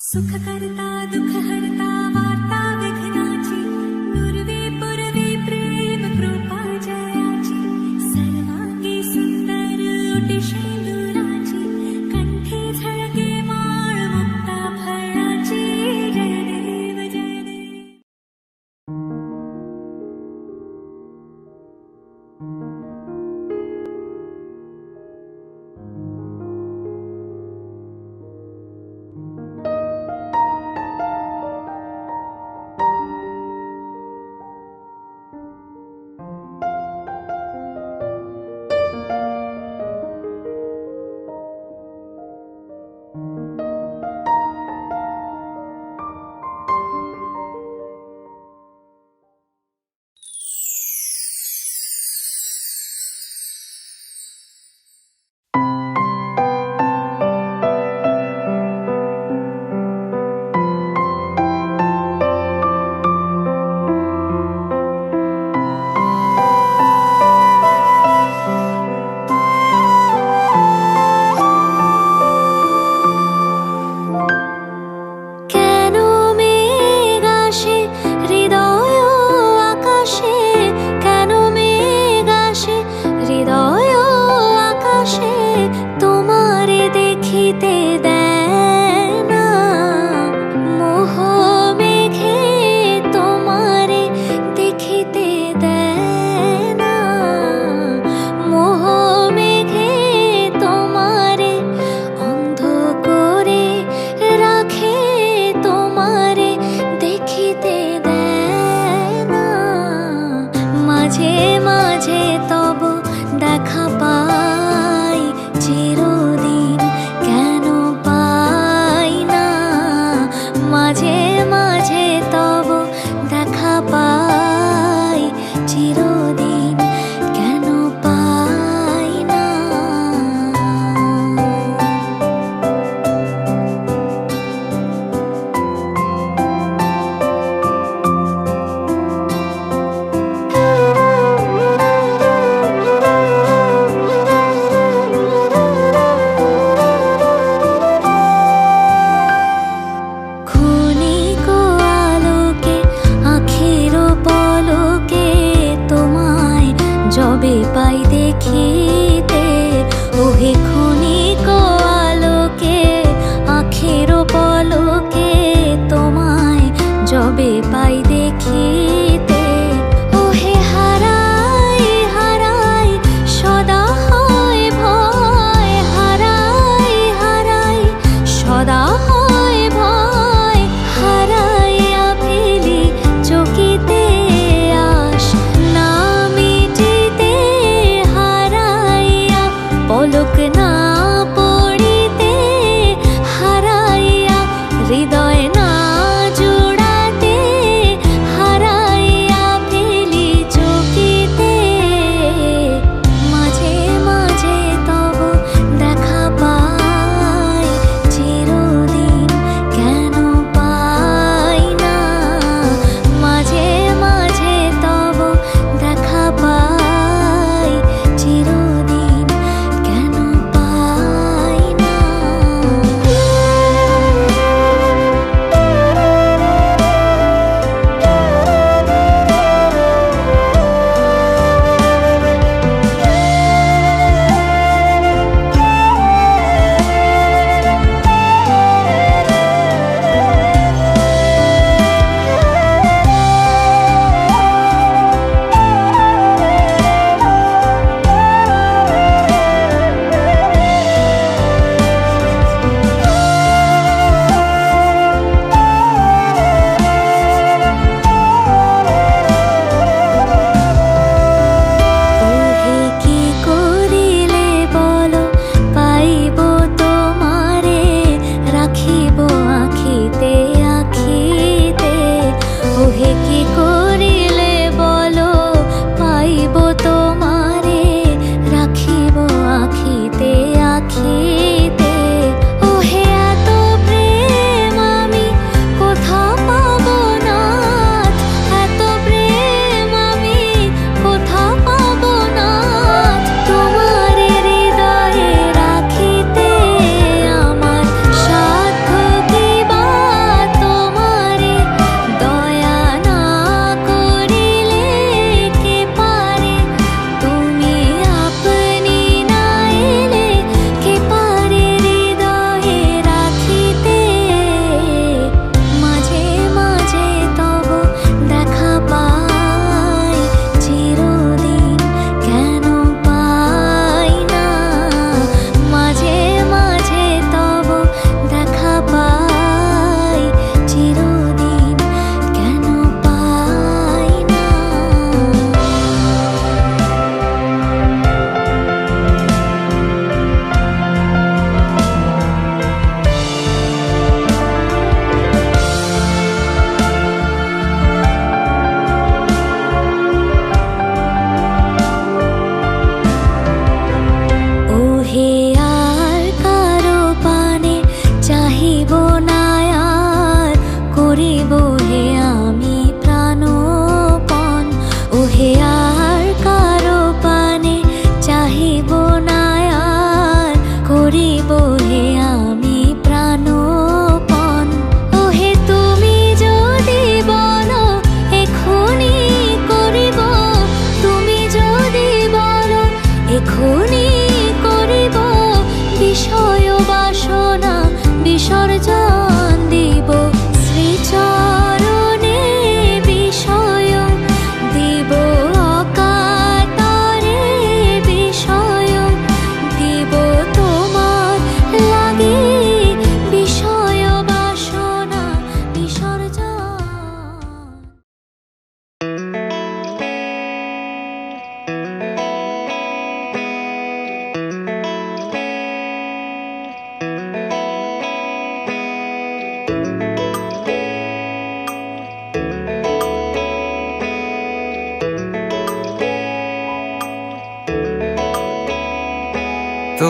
सुख करता दुख हरता वार्ता विघ्नाची नुरवी पुरवी प्रेम कृपा जयाची सर्वांगी सुंदर ओटी शेंदुराची कंठी झळके माळ मुक्ता फळाची जय देव जय देव।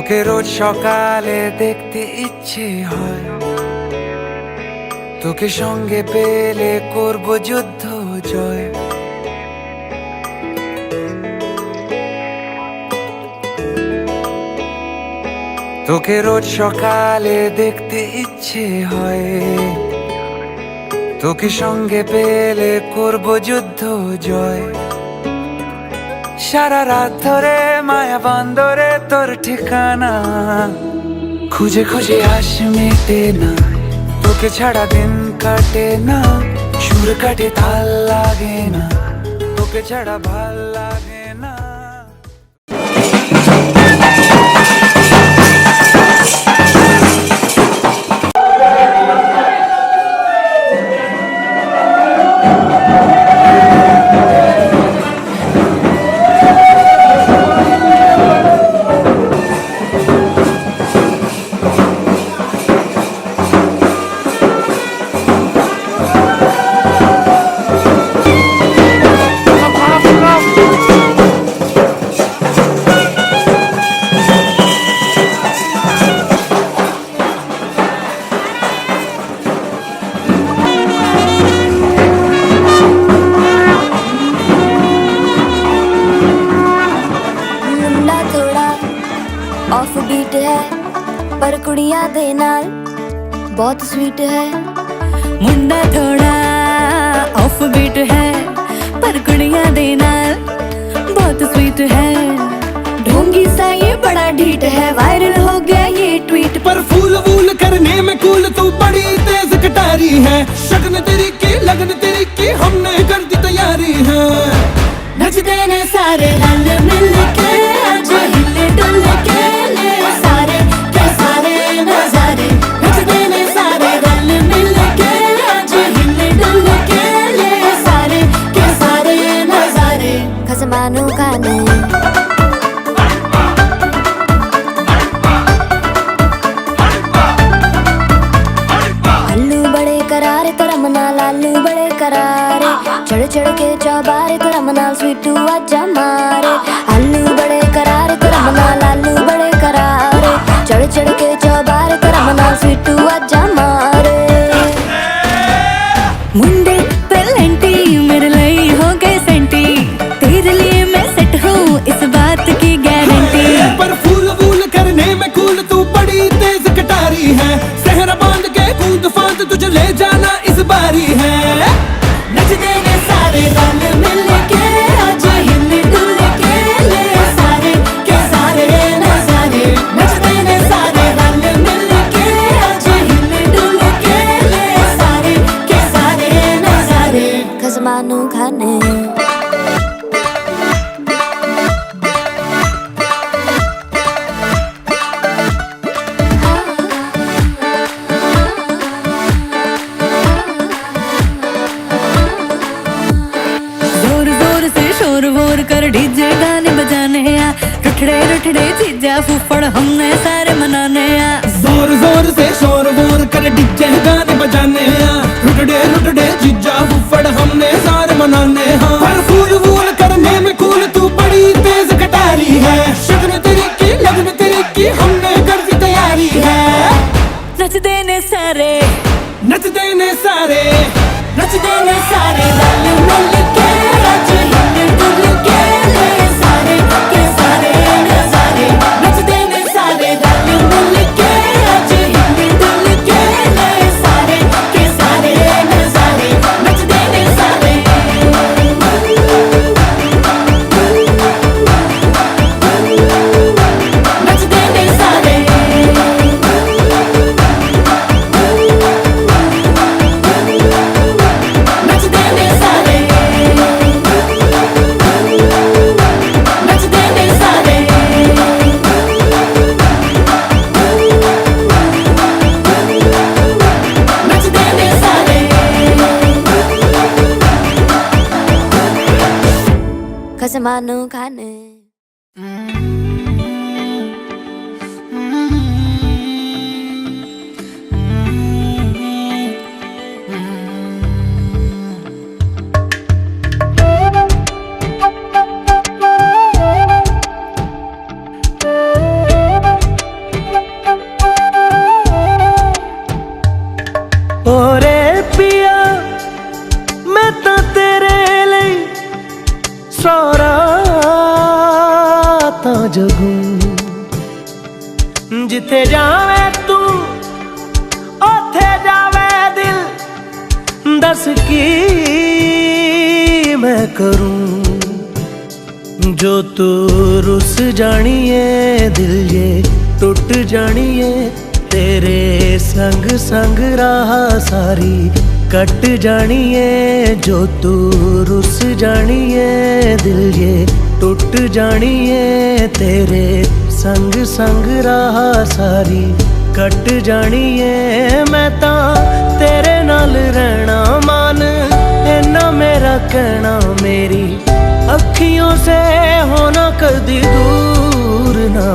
তোকে রোজ সকালে দেখতে ইচ্ছে হয়, তোকে সঙ্গে পেলে করব যুদ্ধ জয়। তোকে রোজ সকালে দেখতে ইচ্ছে হয়, তোকে সঙ্গে পেলে করব যুদ্ধ জয়। সারা রাত ধরে মায়া বান্দরে তোর ঠিকানা খুঁজে খুঁজে আস মেটে না, তোকে ছাড়া দিন কাটে না, সুর কাটে তাল লাগে না, তোকে ছাড়া ভাল লাগে না। ऑफ बीट है पर कुड़ियां दे नाल बहुत स्वीट है। मुंडा थोड़ा ऑफ बीट है पर कुड़ियां दे नाल बहुत स्वीट है। ढोंगी सा ये बड़ा ढीठ है, वायरल हो गया ये ट्वीट पर फूल वूल करने में कूल तू बड़ी तेज कटारी है। शगन तेरी की लगन तेरी की हमने कर दी तैयारी है। नचते ने सारे रल मिल के आज हिले डुल के ले सारे के सारे नजारे। नचते ने सारे रल मिल के आज हिले डुल के ले सारे के सारे नजारे। खसमानू खाने आलू बड़े करारे तो रमना लालू बड़े करारे, चढ़ चढ़ के चौबारे तो रमना स्वीटू आजा मारे। आलू बड़े करारे तो रमना लालू बड़े करारे, चढ़ चढ़ के चौबारे तो रमना स्वीटू आजा मारे। मुंडे पेलेंटी मेरे लिए हो गए सेंटी, तेरे लिए मैं सेट हूँ इस बात की गारंटी। पर फूल वूल करने में कूल तू बड़ी तेज कटारी है। सहरा बांध के कूद फांद तुझे ले जाना इस बारी है। नचते ने सारे रल मिल के आज हिले डुल के ले सारे के सारे नजारे। नचते ने सारे रल मिल के आज हिले डुल के ले सारे के सारे नजारे। खसमानू खाने जोर जोर से शोर वोर कर डीजे गाने बजाने आ, रुठड़े रुठड़े चीजा फूफड़ हमने सारे मनाने आ। जोर जोर से शोर वोर कर डीजे गाने बजाने हैं। रुटड़े रुटड़े जीजा फुफड़ हमने सारे मनाने हैं। पर फूल वूल करने में कूल तू बड़ी तेज कटारी है। शगन तेरी की लगन तेरी की हमने कर दी तैयारी है। नचते ने सारे नचते ने सारे नचते ने सारे रल मिल के आज हिले डुल के ले सारे के सारे नजारे। नचते ने सारे रल मिल के आज हिले डुल के ले सारे के सारे नजारे। नचते ने सारे नचते ने सारे नचते ने सारे नचते ने सारे। नचते ने सारे खसमानू खाने ओरे पिया मैं तो तेरे लिए सौ रातां जगूं जिथे जावे तू ओथे जावे दिल दस की मैं करूं जो तू रुस जानिए दिल ये टूट जानिए तेरे संग संग राह सारी कट जानिए जो तू रुस जानिए दिल ये टूट जानिए तेरे संग संग राह सारी कट जानिए मैं तां तेरे नाल रहना मान इन्ना मेरा कहना मेरी अखियों से होना कदी दूर ना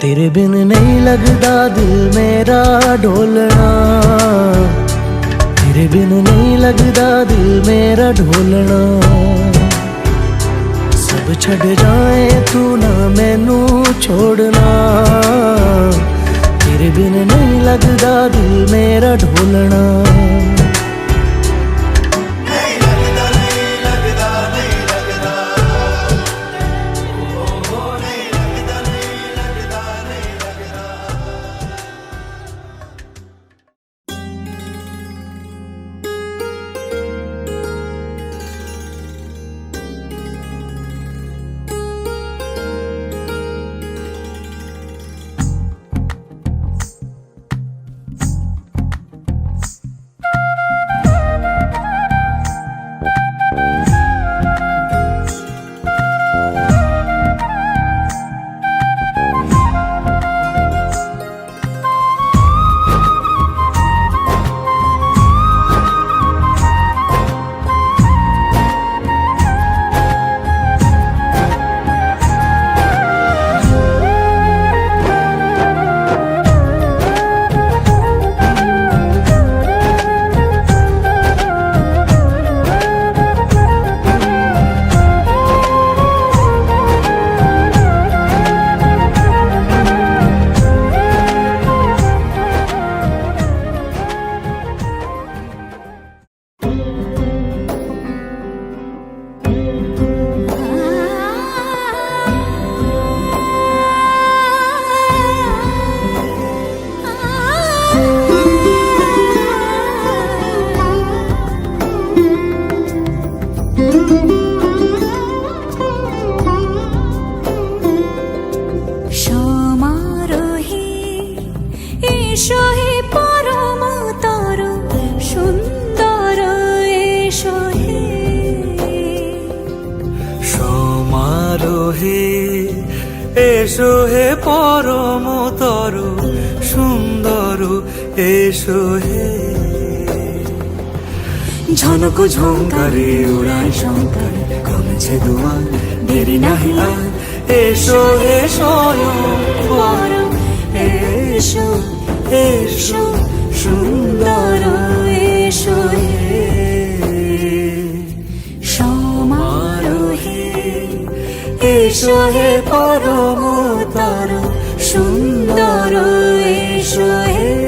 तेरे बिन नहीं लगदा दिल मेरा ढोलना तेरे बिन नहीं लगदा दिल मेरा ढोलना सब छड़ जाए तू ना मैनू छोड़ना तेरे बिन नहीं लगदा दिल मेरा ढोलना এসো হে পরম তরু সুন্দর এসো হে ঝনক ঝঙ্কারে উড়ায় শঙ্কর কমেছে দুয়ার দেরি নাহি আর এসো হে স্বয়ং পরম এসো এসো সুন্দর এসো হে সমারোহে এসো হে পরম তরু সুন্দর এসো হে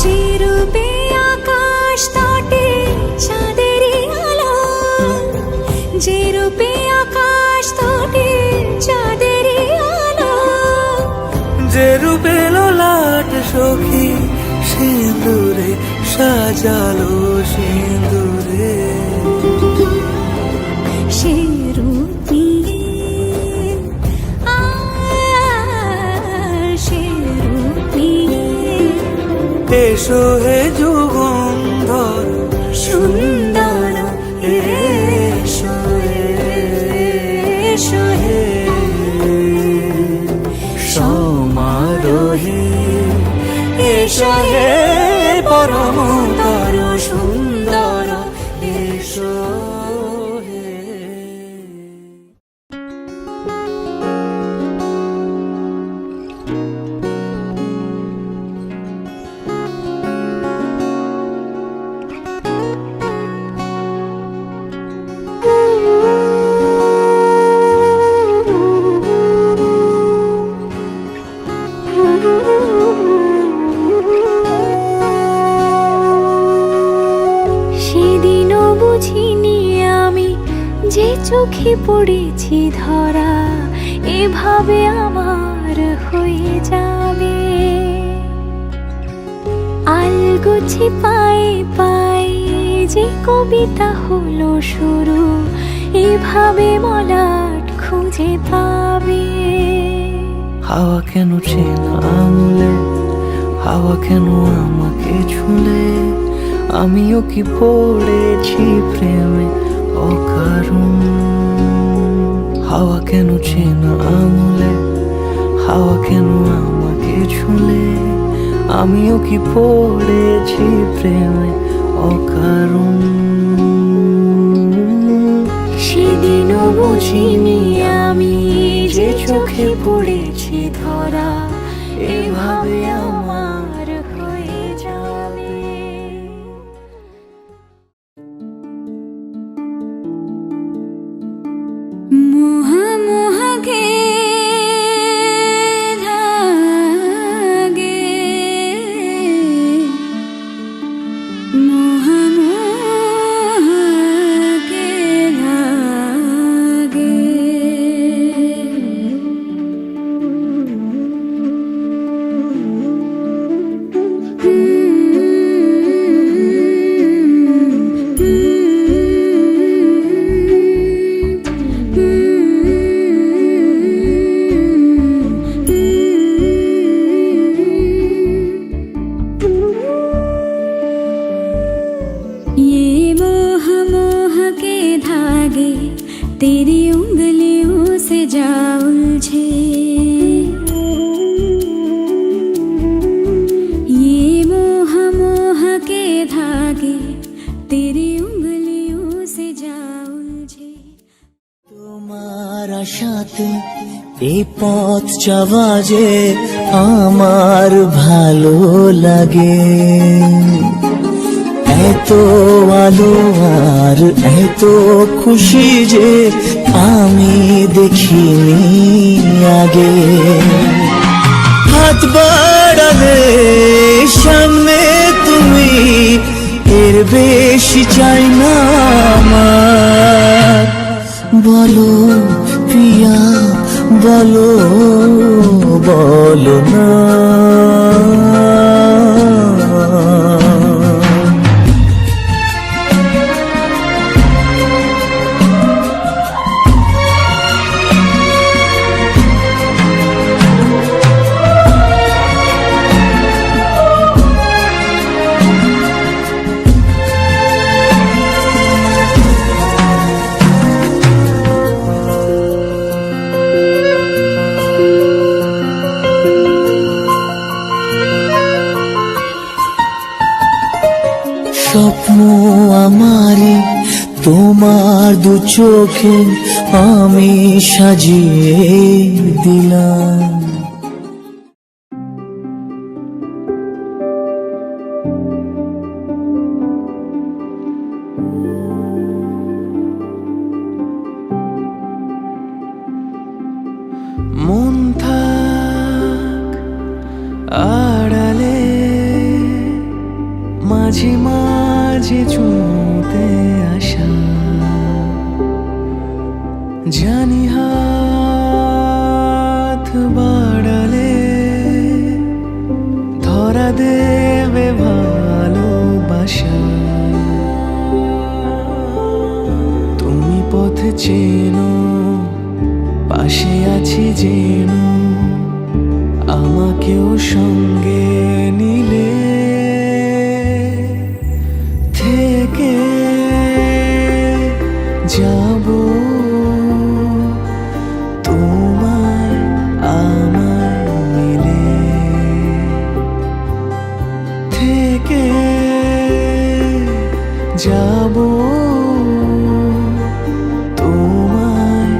যে রূপে আকাশ তটে চাঁদেরই আলো যে রূপে আকাশ তটে চাঁদেরই আলো যে রূপে ললাট সখী সিঁদুরে সাজালো সিঁদুরে সে রূপ নিয়ে সে রূপ নিয়ে এসো হে যুগন্ধর সুন্দর এসো এসো হে সমারোহে এসো হে পরম তরু সুন্দর এসো হে বুঝি পড়েছি ধরা, এভাবে আমার হয়ে যাবে। আলগোছি পায়ে পায়ে যে কবিতা হলো শুরু, এভাবে মলাট খুঁজে পাবে। হাওয়া কেন চেনা আঙুলে, হাওয়া কেন আমাকে ছুলে, আমিও কি পড়েছি প্রেমে অকারণ। হাওয়া কেন চেনা আঙুলে, হাওয়া কেন আমাকে ছুলে, আমিও কি পড়েছি প্রেমে অকারণ। সেদিনও বুঝিনি আমি যে চোখে পড়েছি ধরা, এভাবে আমার হয়ে যাবে। মোহা মোহাকে লাগে, মোহা মোহাকে লাগে। ये मोह मोह के धागे तेरी उंगलियों से जा उलझे, ये मोह मोह के धागे तेरी उंगलियों से जा उलझे। তোমার আশাতে এই পথ যাওয়া যে আমার ভালো লাগে। এত আলো আর এত খুশি যে আমি দেখিনি আগে। হাত বাড়ালে সামনে তুমি, এর বেশি চাই না আমার। বলো প্রিয়া বলো, বলো না। স্বপ্ন আমারে তোমার দু চোখে আমি সাজিয়ে দিলাম। মন থাক আড়ালে, মাঝে মাঝে চুমতে আসা, জানি হাত বাড়ালে ধরা দেবে ভালোবাসা। তুমি পথ চেনো, পাশে আছি যেন, আমাকেও সঙ্গে নিলে থেকে যাব তোমায় আমায় মিলে। থেকে যাব তোমায়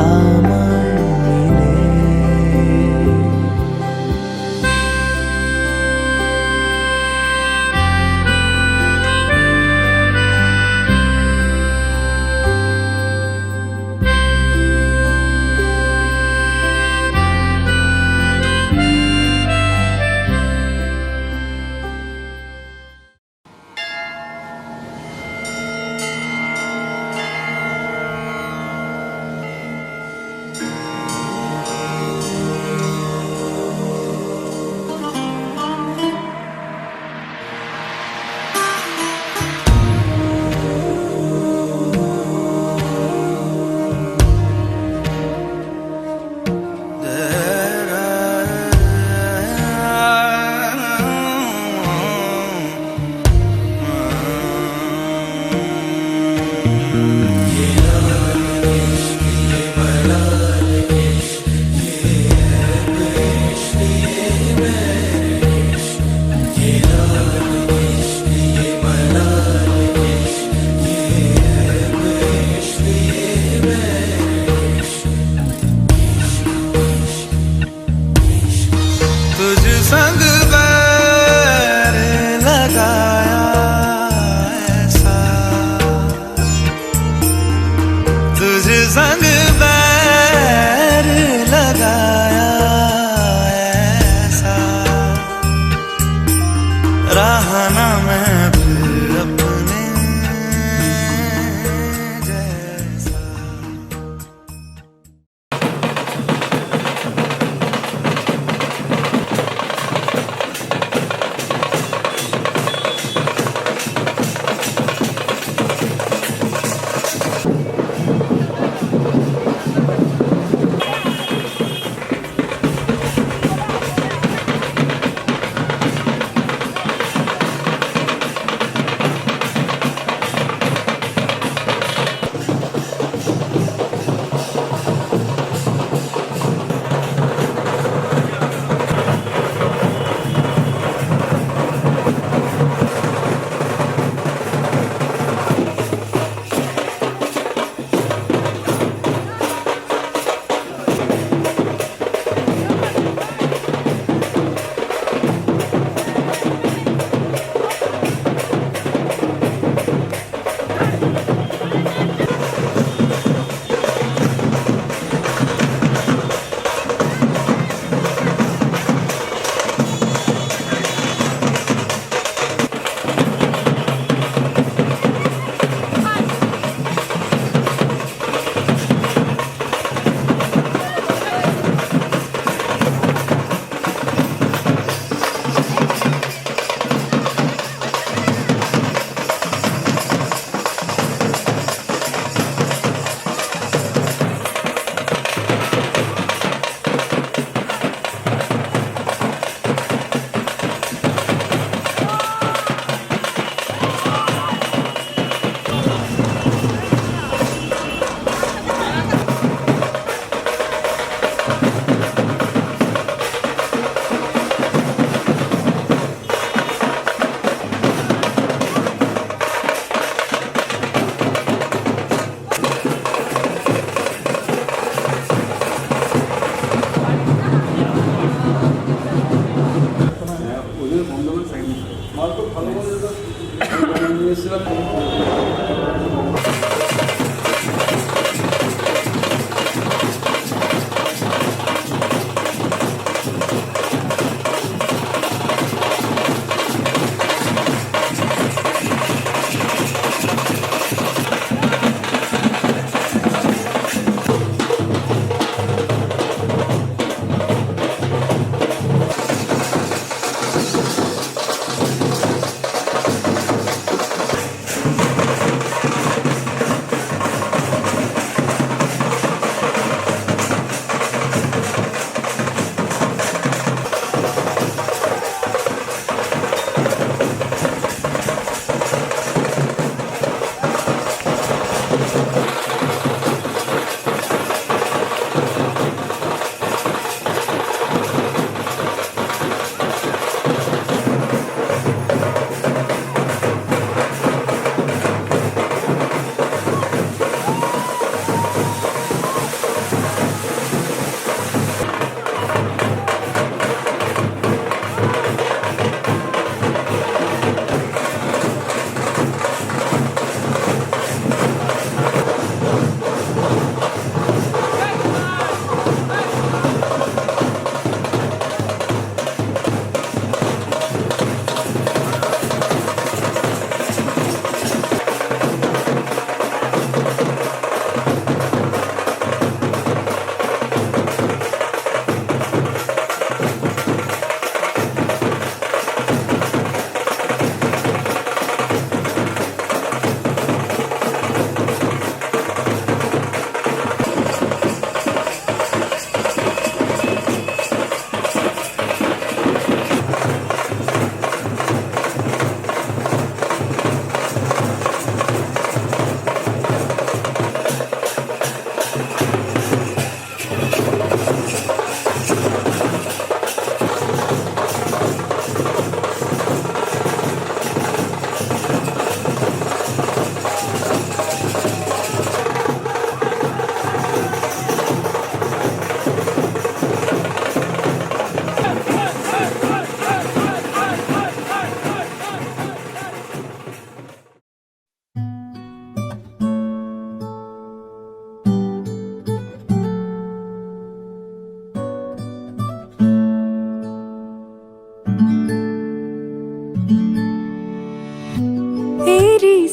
আমায় মিলে। तुझ संग बैर लगाया ऐसा, तुझ संग बैर लगाया ऐसा, रहा ना मैं फिर अपने जैसा।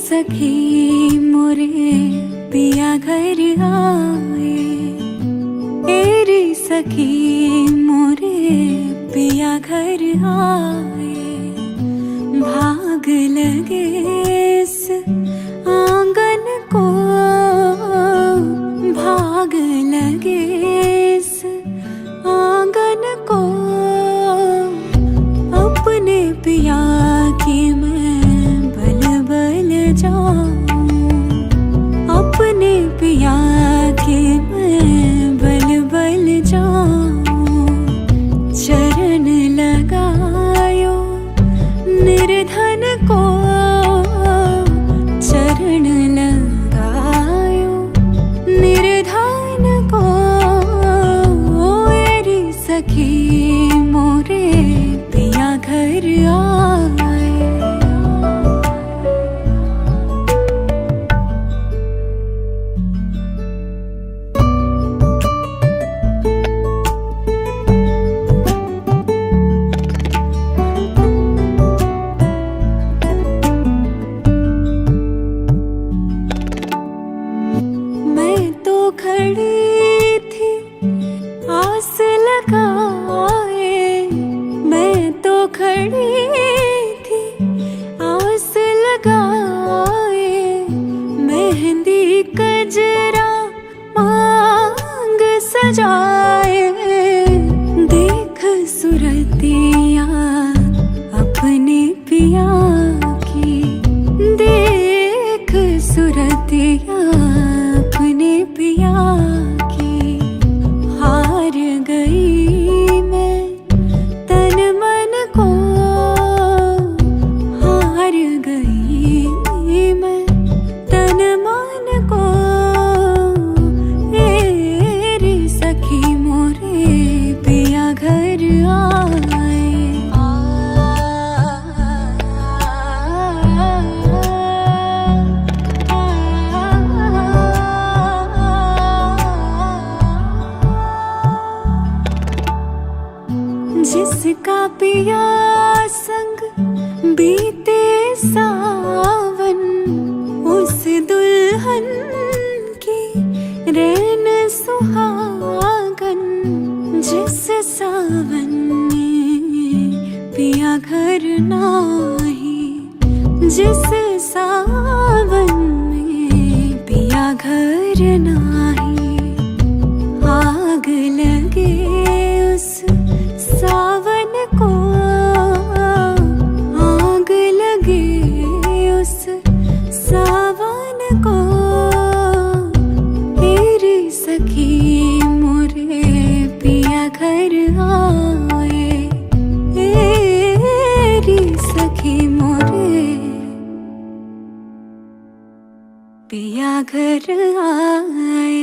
सखी मोरे पिया घर आए, तेरी सखी मोरे पिया घर आए। भाग लगे इस आंगन को, भाग लगे इस आंगन को, अपने पिया की मैं बल बल जाऊं, अपने पिया की मैं बल बल जाऊं। चरण लगायो निर्धन को, चरण लगायो निर्धन को, मेरी सखी मोरे पिया घर आए। मैं तो खड़ी थी आस लगाए, मैं तो खड़ी थी आस लगाए। मेहंदी कजरा मांग सजाए, देख सुरतिया अपने पिया की, देख सुरतिया अपने पिया की। हार गई मैं तन मन को, हार गई मैं तन मन को, मेरी सखी मोरे पिया घर आए। जिसका पिया संग बीते सावन, उस दुल्हन की रैन सुहागन। जिस सावन में पिया घर नाही, जिस सावन में पिया घर नाही। आग लगे उस सावन को, आग लगे उस सावन को, तेरी सखी मोरे पिया घर आए, तेरी सखी मोरे पिया घर आए।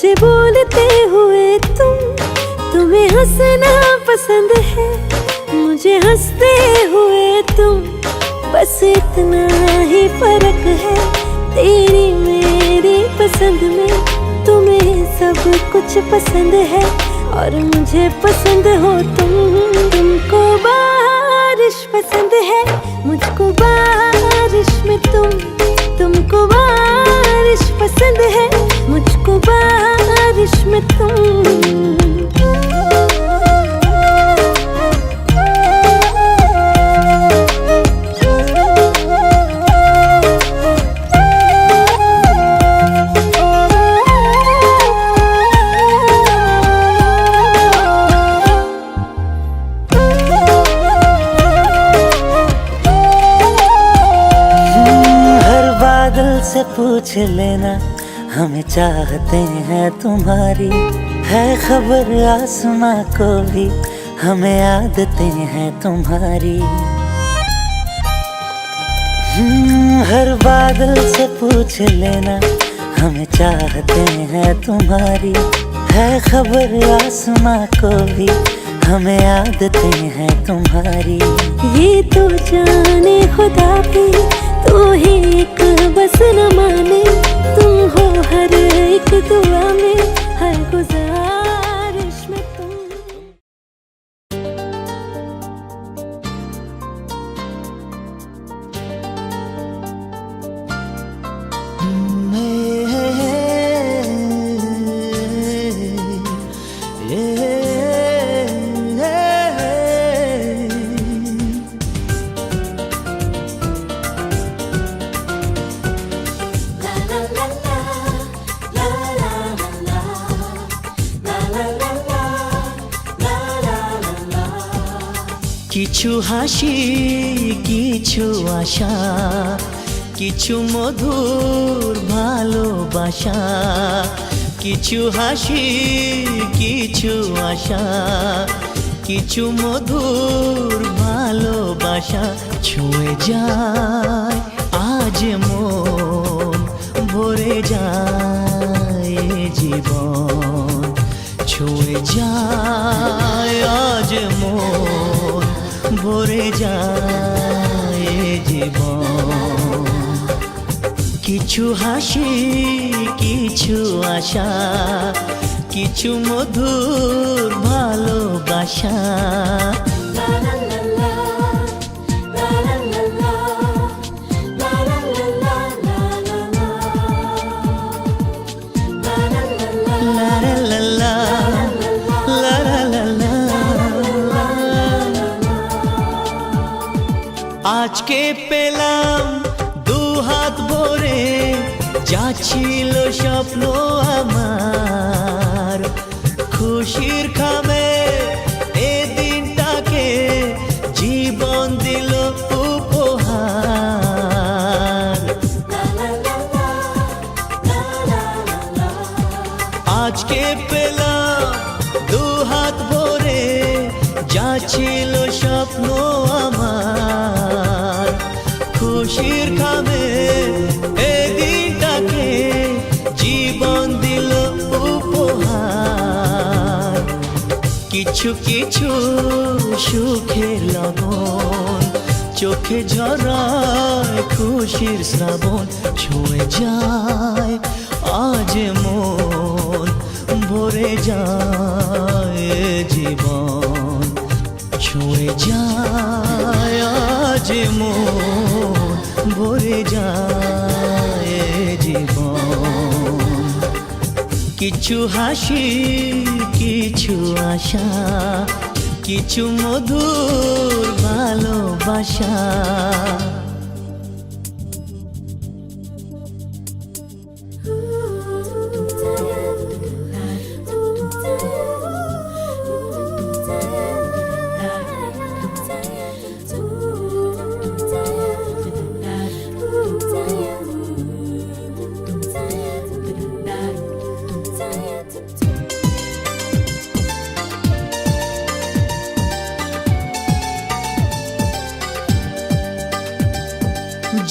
मुझे बोलते हुए तुम्हें हंसना पसंद है, मुझे हंसते हुए तुम, बस इतना ही फर्क है तेरी मेरी पसंद में। तुम्हें सब कुछ पसंद है और मुझे पसंद हो तुमको बारिश पसंद है, मुझको बारिश में तुमको बारिश पसंद है, मुझको बारिश में तुम। से पूछ लेना हमें चाहते हैं तुम्हारी, है खबर आसमां को भी हमें आदतें हैं तुम्हारी। हर बादल से पूछ लेना हमें चाहते हैं तुम्हारी, है खबर आसमां को भी हमें आदतें हैं तुम्हारी। ये तो जाने खुदा भी तू ही एक बस न माने, तुम हो हर एक दुआ में, हर गुजारिश में तुम। কিছু হাসি কিছু আশা, কিছু মধুর ভালোবাসা, কিছু হাসি কিছু আশা, কিছু মধুর ভালোবাসা, ছুঁয়ে যায় আজ মন, ভরে যায় জীবন, ছুঁয়ে যায় আজ মন, ভরে যায় জীবন। কিছু হাসি কিছু আশা, কিছু মধুর ভালোবাসা। আজকে পেলাম দু হাত ভরে, যা ছিল স্বপ্ন আমার, খুশির খামে এ দিনটাকে জীবন দিল উপহার। আজকে পেলাম দু হাত ভরে, যা ছিল স্বপ্ন আমার, খুশির খামে এ দিনটাকে জীবন দিল উপহার। কিছু কিছু সুখের লগন, চোখে ঝরায় খুশির শ্রাবণ, ছুঁয়ে যায় আজ মন, ভরে যায় জীবন, ছুঁয়ে যায় আজ মন, ভরে যায় জীবন। কিছু হাসি কিছু আশা, কিছু মধুর ভালোবাসা।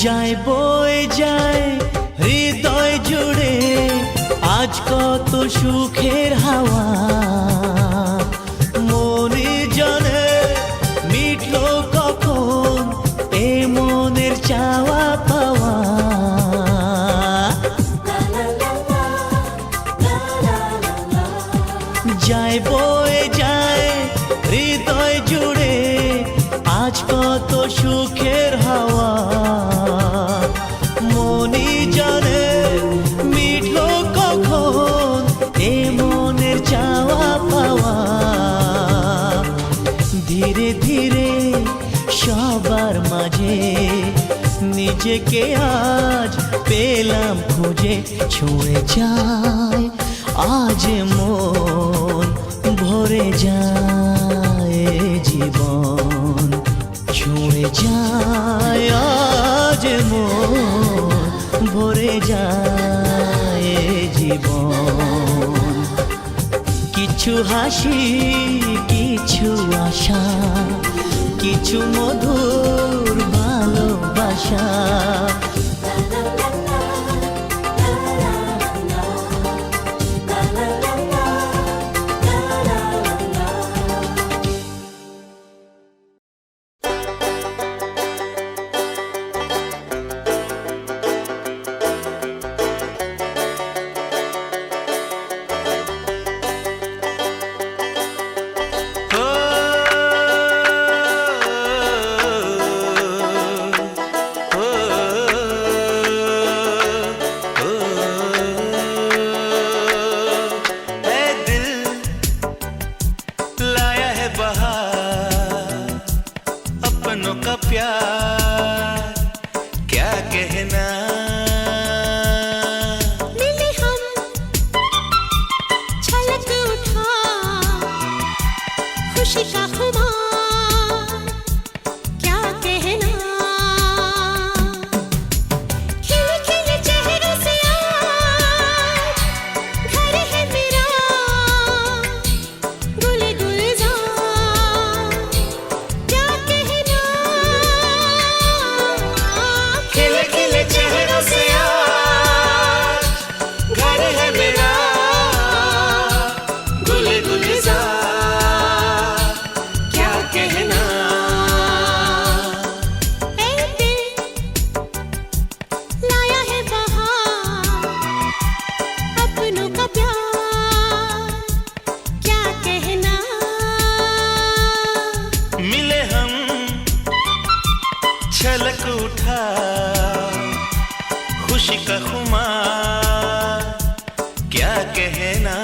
যায় বয়ে যায় হৃদয় জুড়ে আজ কত সুখের হাওয়া মনে জানে মিটলো কখন এ মনের চাওয়া পাওয়া যায় বয়ে যায় হৃদয় জুড়ে আজ কত সুখের হাওয়া মনি জানে মিটলো কখন এ মনের চাওয়া পাওয়া ধীরে ধীরে সবার মাঝে নিজেকে আজ পেলাম খুঁজে ছুঁয়ে যায় আজ মন ভরে যায় জীবন ছুঁয়ে যায় আজ মন ভরে যায় জীবন কিছু হাসি কিছু আশা কিছু মধুর ভালোবাসা छलक उठा खुशी का खुमार क्या कहना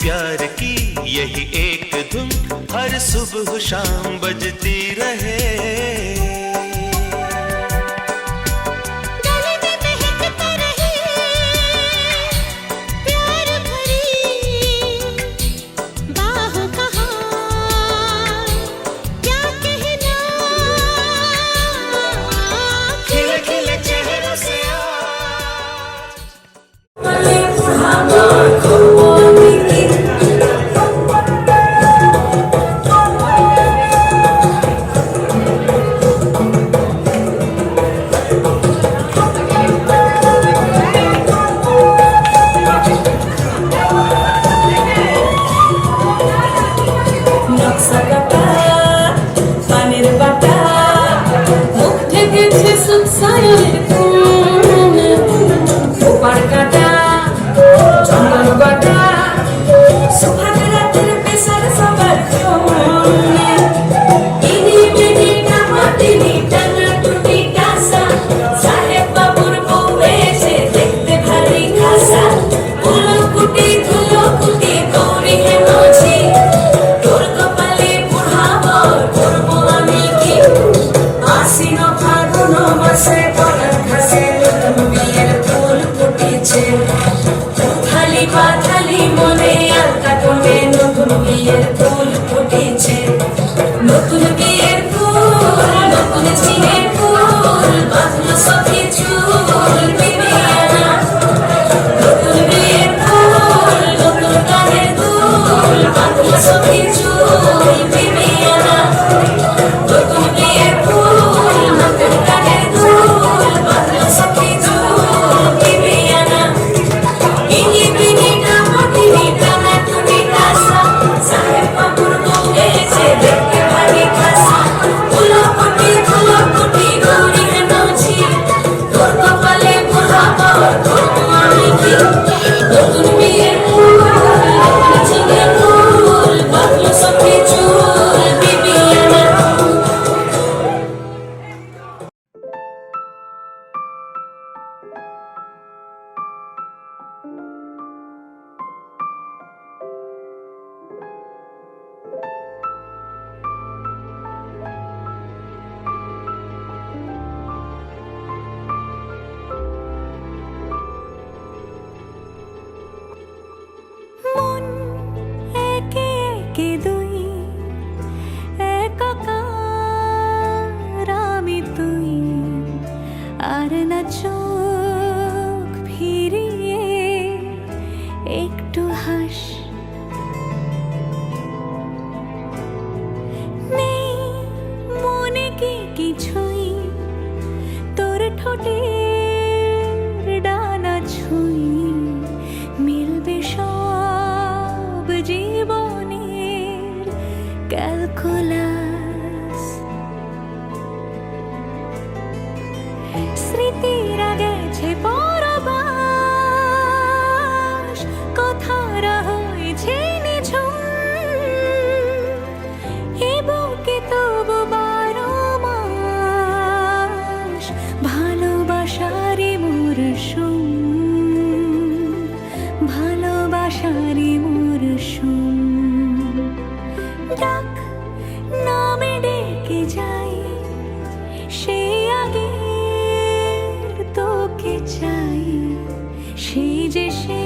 प्यार की यही एक धुन हर सुबह शाम बजती रहे ঘাসে পরার ঘাসে নতুন বিয়ের ফুল ফুটেছে থালি পাথালি মনে আলতা কোণে নতুন বিয়ের ফুল ফুটেছে নতুন বিয়ের ফুল নতুন চিনের ফুল বাঁধলো সখী চুল বিবিয়ানা নতুন বিয়ের ফুল নতুন কানের দুল বাঁধলো সখী চুল বিবিয়ানা নতুন বিয়ের ফুল নতুন কানের দুল বাঁধলো সখী চুল বিবিয়ানা ইনি বিনি নামনি টানা টুনি কাসা সাহেব বাবুর বউ এসে দেখতে ভারী খাসা ফুলপটি গৌরী হেনছি তোর কপালে বুড়া পাওয়ার আমি কি নতুন বিয়ের ফুল নতুন চিনের ফুল বাঁধলো সখী চুল বিবিয়ানা মন একে একে দুই একাকার আমি তুই আর না চোখ ফিরিয়ে একটু হাস নেই মনে কি কিছুই তোর ঠোঁটের ডানা ছুঁই মিলবে সব জীবনের ক্যালকুলাস স্মৃতিরা গেছে পরবাস কথারা হয়েছে নিঝুম এ বুকে তবু 12 মাস ভালোবাসারই মরশুম ভালোবাসারই মরশুম ডাক নামে ডেকে যাই সে আগের তোকে চাই সে যে সে